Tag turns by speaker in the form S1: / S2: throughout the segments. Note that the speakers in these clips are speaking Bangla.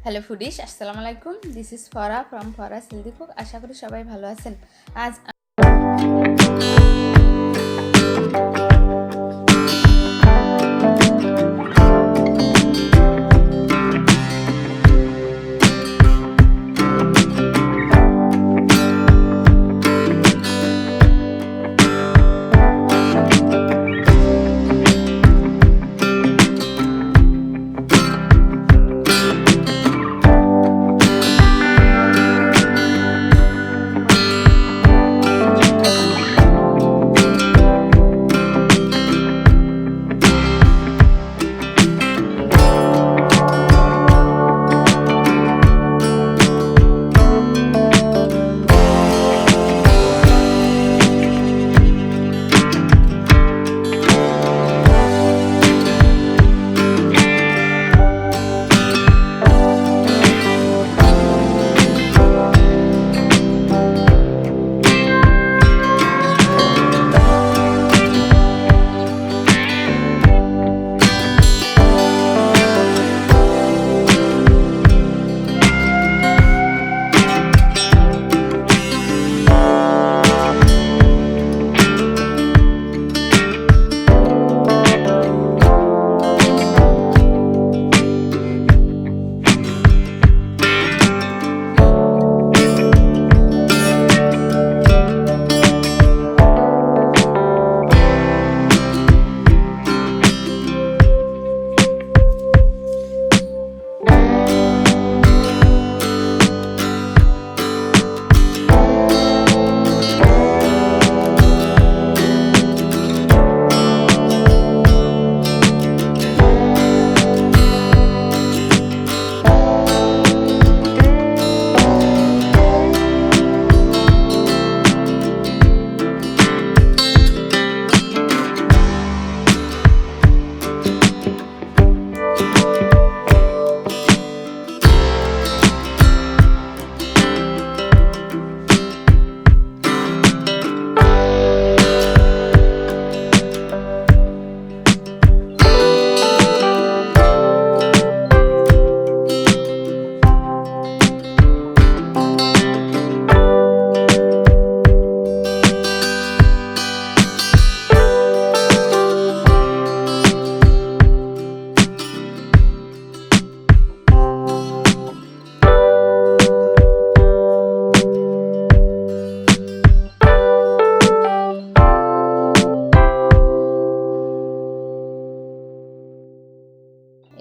S1: হ্যালো ফুডিশ, আসসালামু আলাইকুম। দিস ইজ ফরা ফ্রম ফরাস হেলদি কুক। আশা করি সবাই ভালো আছেন। আজ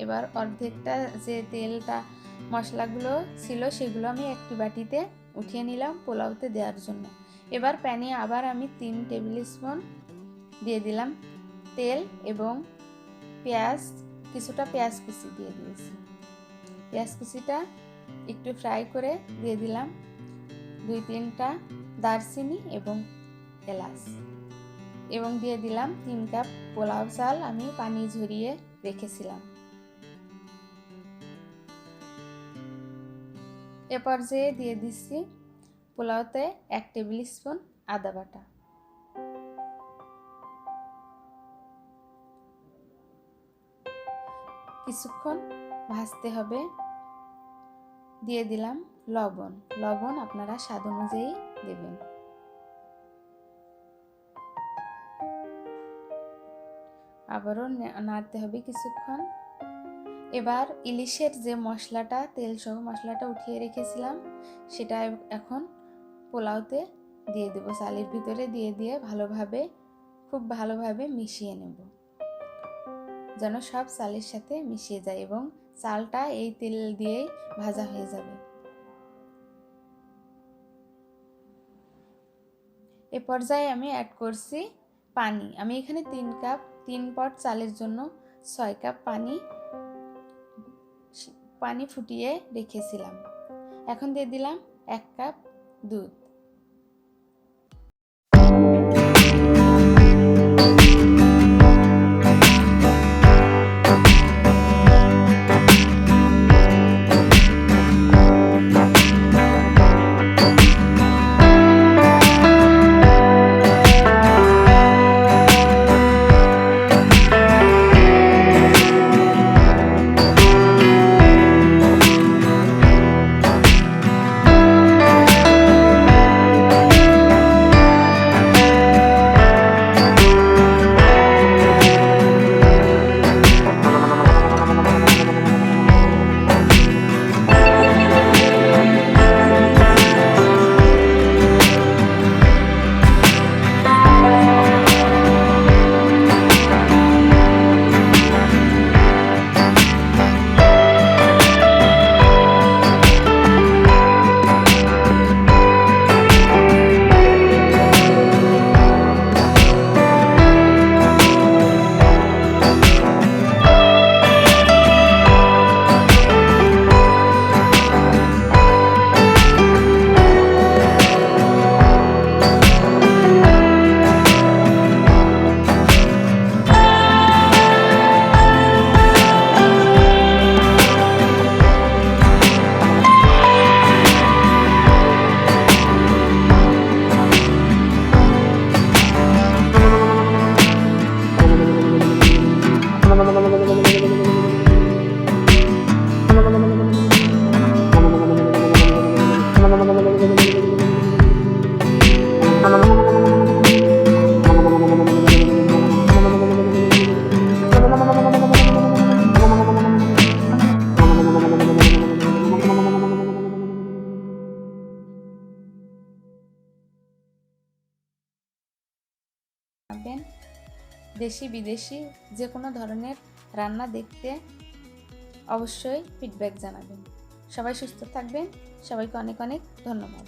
S1: এবার অর্ধেকটা যে তেলটা মশলাগুলো ছিল সেগুলো আমি একটি বাটিতে উঠিয়ে নিলাম পোলাওতে দেওয়ার জন্য। এবার প্যানে আবার আমি 3 টেবিল স্পুন দিয়ে দিলাম তেল এবং কিছুটা পেঁয়াজ কুচি দিয়ে দিয়েছি। পেঁয়াজ কুচিটা একটু ফ্রাই করে দিয়ে দিলাম 2-3টা দারচিনি এবং এলাচ, এবং দিয়ে দিলাম 3 কাপ পোলাও চাল আমি পানি ঝরিয়ে রেখেছিলাম। এ পর্যায়ে দিয়ে দিচ্ছি পোলাওতে 1 টেবিল স্পুন আদা বাটা, কিছুক্ষণ ভাজতে হবে। দিয়ে দিলাম লবণ আপনারা স্বাদ অনুযায়ী দেবেন। আবারও নাড়তে হবে কিছুক্ষণ। এবার ইলিশের যে মশলাটা, তেল সহ মশলাটা উঠিয়ে রেখেছিলাম সেটা এখন পোলাওতে দিয়ে দেব। চালের ভিতরে দিয়ে খুব ভালোভাবে মিশিয়ে নেব, যেন সব চালের সাথে মিশিয়ে যায় এবং চালটা এই তেল দিয়েই ভাজা হয়ে যাবে। এ পর্যায়ে আমি অ্যাড করছি পানি। আমি এখানে 3 পট চালের জন্য 6 কাপ পানি ফুটিয়ে রেখেছিলাম। এখন দিয়ে দিলাম 1 কাপ দুধ। থাকবেন। দেশি বিদেশি যে কোনো ধরনের রান্না দেখতে অবশ্যই ফিডব্যাক জানাবেন। সবাই সুস্থ থাকবেন। সবাইকে অনেক অনেক ধন্যবাদ।